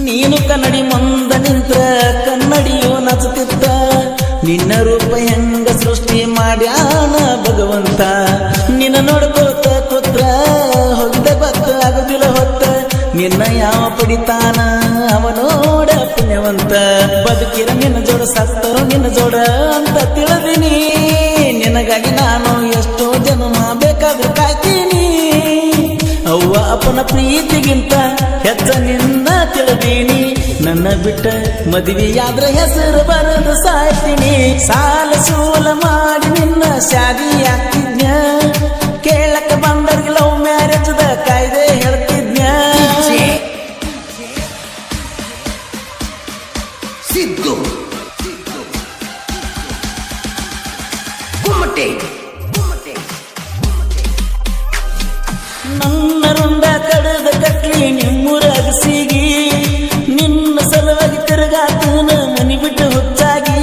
ನೀನು ಕನ್ನಡಿ ಮುಂದ ನಿಂತ್ರ ಕನ್ನಡಿಯು ನಚುತ್ತಿತ್ತ ನಿನ್ನ ರೂಪ ಹೆಂಗ ಸೃಷ್ಟಿ ಮಾಡ್ಯಾನ ಭಗವಂತ ನಿನ್ನ ನೋಡ್ಕೋತ ಕೂತ್ರ ಹೋಗಿದ ಭಕ್ತ ಆಗುದಿಲ್ಲ ಹೊತ್ತ ನಿನ್ನ ಯಾವ ಪಡಿತಾನ ಅವನೋಡ ಪುಣ್ಯವಂತ ಬದುಕಿರ ನಿನ್ನ ಜೋಡ ಸತ್ತರು ನಿನ್ನ ಜೋಡ ಅಂತ ತಿಳಿದೀನಿ ನಿನಗಾಗಿ ನಾನು ಎಷ್ಟೋ ಜನ್ಮ ಬೇಕಾದ್ರೂ ಕಾಯ್ತೀನಿ ಅವ್ವ ಅಪ್ಪನ ಪ್ರೀತಿಗಿಂತ ಹೆಚ್ಚ ನಿನ್ನ ತಿಳಿದೀನಿ ನನ್ನ ಬಿಟ್ಟ ಮದುವೆಯಾದ್ರೆ ಹೆಸರು ಬರೆದು ಸಾಯ್ತೀನಿ ಸಾಲ ಸೂಲ ಮಾಡಿ ನಿನ್ನ ಶಾದಿ ಆಗ್ತಿದ್ನ ಕೇಳಕ ಬಂದರ್ಗೆ ಲವ್ ಮ್ಯಾರೇಜ್ದ ಕಾಯ್ದೆ ಹೇಳ್ತಿದ್ನ ಸಿದ್ದು ಕುಮ್ಮಟೆ ನನ್ನ ರುಂಡ ಕಡದ ಕಟ್ಲಿ ನಿಮ್ಮೂರ ಅಗಸಿಗಿ ನಿನ್ನ ಸಲುವಾಗಿ ತಿರುಗಾತನ ಮನಿ ಬಿಟ್ಟು ಹುಚ್ಚಾಗಿ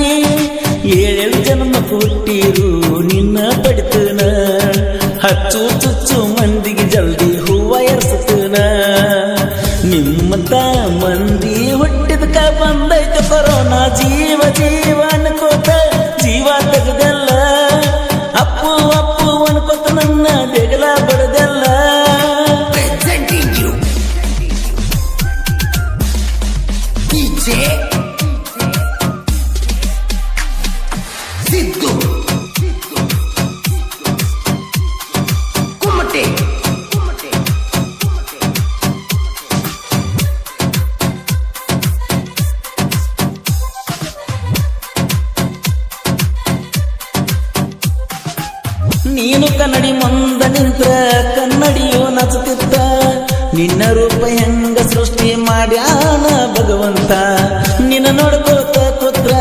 ಏಳೇಳು ಜನ್ಮ ಹುಟ್ಟಿರು ನಿನ್ನ ಪಡಿತನ ಹಚ್ಚು ಚುಚ್ಚು ಮಂದಿಗೆ ಜಲ್ದಿ ಹೂವ ಎರ್ಸತನ ನಿಮ್ಮಂತ ಮಂದಿ ಹುಟ್ಟಿದಕ ಬಂದೈತ ಕೊರೋನಾ ಜೀವ ಜೀವ ಅನ್ಕೋತ ಜೀವ ತೆಗೆದಲ್ಲ ಅಪ್ಪು ಅಪ್ಪು ಅನ್ಕೋತ ನನ್ನ ಬೆಗಲ ಬಡದಲ್ಲ presenting you DJ ಸಿದ್ದು ಕುಮ್ಮಟೆ ನೀನು ಕನ್ನಡಿ ಮುಂದ ನಿಂತ್ರ ಕನ್ನಡಿಯು ನಚುತ್ತಿತ್ತ ನಿನ್ನ ರೂಪ ಹೆಂಗ ಸೃಷ್ಟಿ ಮಾಡ್ಯಾನ ಭಗವಂತ ನಿನ್ನ ನೋಡ್ಕೋತ ಕೂತ್ರ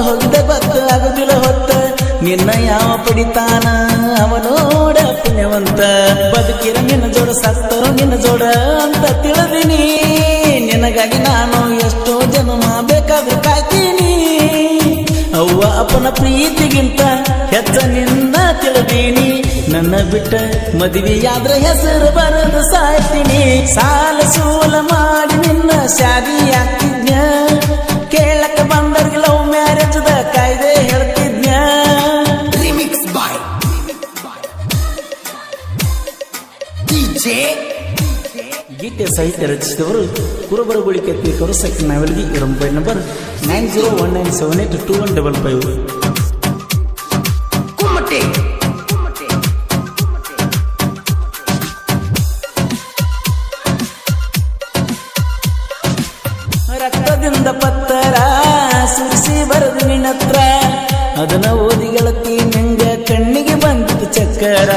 ಹೋಗಿದ ಭಕ್ತ ಆಗುದಿಲ್ಲ ಹೊತ್ತ ನಿನ್ನ ಯಾವ ಪಡಿತಾನ ಅವನೋಡ ಪುಣ್ಯವಂತ ಬದುಕಿರ ನಿನ್ನ ಜೋಡ ಸತ್ತರು ನಿನ್ನ ಜೋಡ ಅಂತ ತಿಳಿದೀನಿ ನಿನಗಾಗಿ ನಾನು ಎಷ್ಟೋ ಜನ್ಮ ಬೇಕಾದ್ರೂ ಕಾಯ್ತೀನಿ ಅವ್ವ ಅಪ್ಪನ ಪ್ರೀತಿಗಿಂತ ಹೆಚ್ಚ ನಿನ್ನ ತಿಳಿದೀನಿ ನನ್ನ ಬಿಟ್ಟ ಮದುವೆಯಾದ್ರೆ ಹೆಸರು ಬರೆದು ಸಾಯ್ತೀನಿ ಸಾಲ ಸೂಲ ಮಾಡಿ ನಿನ್ನ ಶಾದಿ ಆಗ್ತಿದ್ನ ಕೇಳಕ ಬಂದರ್ಗೆ ಲವ್ ಮ್ಯಾರೇಜ್ದ ಕಾಯ್ದೆ ಹೇಳ್ತಿದ್ನ remix by DJ ಗೀತೆ ಸಾಹಿತ್ಯ ರಚಿಸಿದವರು ಕುರುಬರಗುಳಿ ಕೆತ್ತಿಕರು ಸೆಕೆಂಡ್ ನಾವೆಲ್ಗಿ ಇವರ ಮೊಬೈಲ್ ನಂಬರ್ 9019782155 ಕುಮ್ಮಟೆ ರಕ್ತದಿಂದ ಪತ್ತರ ಸುರಿಸಿ ಬರೆದು ನಿನ್ನತ್ರ ಅದನ್ನ ಓದಿ ಗೆಳತಿ ನಿಂಗ ಕಣ್ಣಿಗೆ ಬಂದಿತ್ತು ಚಕ್ಕರ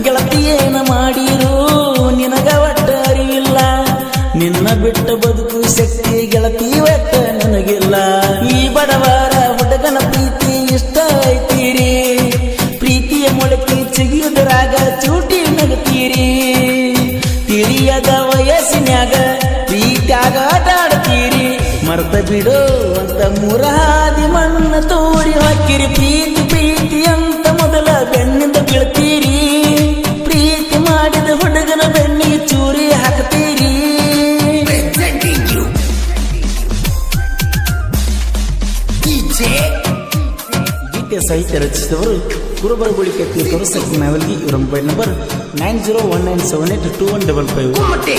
ಗೆಳತಿ ಏನ ಮಾಡಿರು ನಿನಗ ಒಟ್ಟ ಅರಿವಿಲ್ಲ ನಿನ್ನ ಬಿಟ್ಟ ಬದುಕು ಶಕ್ತಿ ಗೆಳತಿ ಒಟ್ಟ ನನಗಿಲ್ಲ ಈ ಬಡವರ ಹುಡುಗನ ಪ್ರೀತಿ ಇಷ್ಟ ಐತೀರಿ ಪ್ರೀತಿಯ ಮೊಳಕೆ ಚಿಗಿಯುವುದರಾಗ ಚೂಟಿ ನಗತೀರಿ ತಿಳಿಯದ ವಯಸ್ಸಿನ್ಯಾಗ ಪ್ರೀತ್ಯಾಗ ಆಟ ಆಡ್ತೀರಿ ಮರ್ತ ಬಿಡು ಅಂತ ಮುರಾದಿ ಮಣ್ಣ ತೋರಿ ಹಾಕಿರಿ ಪ್ರೀತಿ ಪ್ರೀತಿ ಅಂತ ಮೊದಲ ಬೆನ್ನಿಂದ ಬೀಳ್ತೀರಿ ಪ್ರೀತಿ ಮಾಡಿದ ಹುಡುಗನ ಬೆನ್ನಿಗೆ ಚೂರಿ ಹಾಕ್ತೀರಿ presenting you DJ ಗೀತೆ ಸಾಹಿತ್ಯ ರಚಿಸಿದವರು ಕುರುಬರಗುಳಿ ಕೆತ್ತಿಕರು ಸೆಕೆಂಡ್ ನಾವೆಲ್ಗಿ ಇವರ ಮೊಬೈಲ್ ನಂಬರ್ 9019782155 ಕುಮ್ಮಟೆ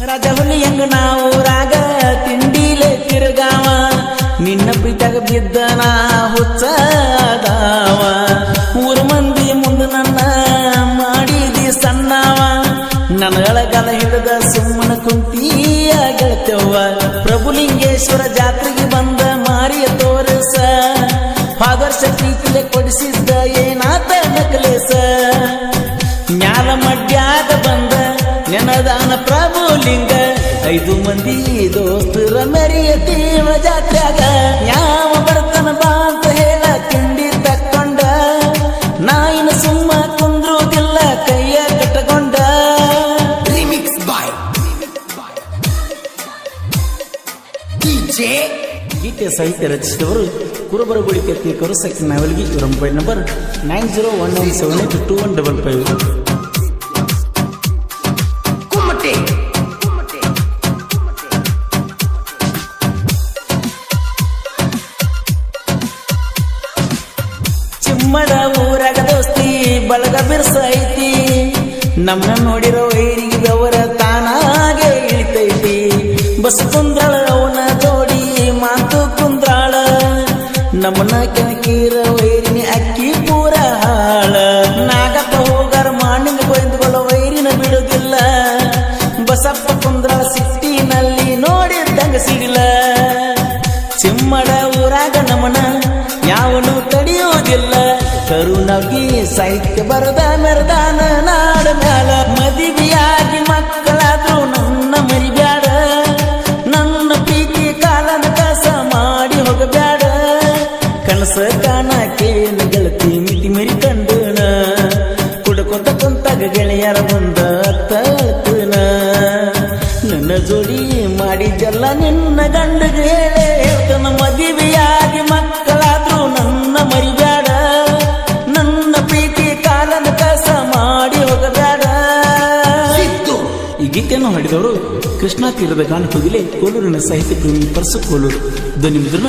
ರಾಜ ಹುಲಿ ಹೆಂಗ ನಾವು ರಾಗ ತಿಂಡಿಲೆ ತಿರುಗಾವ ನಿನ್ನ ಪ್ರೀತಾಗ ಬಿದ್ದನ ಹುಚ್ಚದಾವ ಊರು ಮಂದಿ ಮುಂದೆ ನನ್ನ ಮಾಡಿದಿ ಸಣ್ಣವ ನನಗಳಗಲ ಹಿಡಿದ ಸುಮ್ಮನ ಕುಂತಿಯ ಗೆಳತವ್ವ ಪ್ರಭುಲಿಂಗೇಶ್ವರ ಜಾತ್ರೆಗೆ ಬಂದ ಮಾರಿಯ ತೋರಸ ಫಾದರ್ಶ ಪ್ರೀತಿಲೆ ಕೊಡಿಸಿದ್ದ ಏನಾತ ನಕಲೇಸ ಜ್ಞಾನ ಮಡ್ಯಾದ ಬಂದ ನೆನದಾನ ಪ್ರಭುಲಿಂಗ 5 ಮಂದಿ ದೋಸ್ತರ ಮೆರಿಯ ತೀವ ಜಾತ್ರೆಗ ಯಾವ ಬರ್ತನ ಬಾ ಅಂತ ಹೇಳ ತಿಂಡಿ ತಕ್ಕೊಂಡ ನಾಯಿನ ಸುಮ್ಮ ಕುಂದ್ರುವುದಿಲ್ಲ ಕೈಯ ಕಟ್ಟಕೊಂಡ remix by DJ ಗೀತೆ ಸಾಹಿತ್ಯ ರಚಿಸಿದವರು ಕುರುಬರಗುಳಿ ಕೆತ್ತಿಕರು ಸೆಕೆಂಡ್ ನಾವೆಲ್ಗಿ. ಇವರ ಮೊಬೈಲ್ ನಂಬರ್ 9019782155. ಕುಮಟೆ ಚಿಮ್ಮಡ ಊರಾಗ ದೋಸ್ತಿ ಬಳಗ ಬಿರ್ಸೈತಿ, ನಮ್ಮ ನೋಡಿರೋ ವೈರಿಗೆ ಬೆವರ ತಾನಾಗೆ ಇಳಿತೈತಿ. ಬಸ್ ಕುಂದ್ರಾಳ ಅವನ ಜೋಡಿ ಮಾತು ಕುಂದ್ರಾಳ, ನಮ್ಮನ ಕೆಣಕೀರ ವೈರಿನಿ ಅಕ್ಕಿ ಪೂರ ಹಾಳ. ನಾಗಪ್ಪ ಹೋಗಾರ ಮಾಣಿಂಗ ಗೋವಿಂದಗೊಳ್ಳ ವೈರಿನ ಬಿಡುದಿಲ್ಲ, ಬಸಪ್ಪ ಕುಂದ್ರಾಳ ಸಿಟ್ಟಿನಲ್ಲಿ ನೋಡಿದ್ದಂಗ ಸಿಡಿಲ. ಚಿಮ್ಮಡ ಊರಾಗ ನಮನ ಯಾವನು ತಡೆಯುವುದಿಲ್ಲ, ಕರುಣಗಿ ಸಾಹಿತ್ಯ ಬರದ ಮೆರದಾನ ನಾಡ ಮ್ಯಾಲ. ಮದುವೆಯಾಗಿ ಮಕ್ಕಳಾದ್ರೂ ನನ್ನ ಮರಿಬ್ಯಾಡ, ನನ್ನ ಪ್ರೀತಿ ಕಾಲನ ಕಸ ಮಾಡಿ ಹೋಗಬ್ಯಾಡ. ಕನಸ ಕಾಣಕೇನು ಗೆಳತಿ ಮಿತಿ ಮರಿ ಕಂಡನ, ಕುಡ್ಕೊಂತ ಕುಂತಾಗ ಗೆಳೆಯರ ಬಂದ ತನ. ನನ್ನ ಜೋಡಿ ಮಾಡಿದ್ದೆಲ್ಲ ನಿನ್ನ ಗಂಡಗೆ ಹೇಳೇ ಹೇಳ್ತನ. ಮದುವೆಯಾಗಿ ಮಕ್ಕಳಾದ್ರೂ ನನ್ನ ಮರಿಬ್ಯಾಡ, ನನ್ನ ಪ್ರೀತಿ ಕಾಲನ ಕಸ ಮಾಡಿ ಹೋಗಬೇಡ. ಈ ಗೀತೆಯನ್ನು ಹಾಡಿದವರು ಕೃಷ್ಣಾ ತೀರದ ಗಾನ ಹೋಗಿಲೆ ಕೋಲೂರಿನ ಸಾಹಿತ್ಯ ಪ್ರೇಮಿ ಪರಸು ಕೋಲೂರು. ಧ್ವನಿ ಮುದ್ರಣ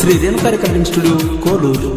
ಶ್ರೀ ರೇಣುಕಾರ್ಯ ಸ್ಟುಡಿಯೋ ಕೋಲೂರು.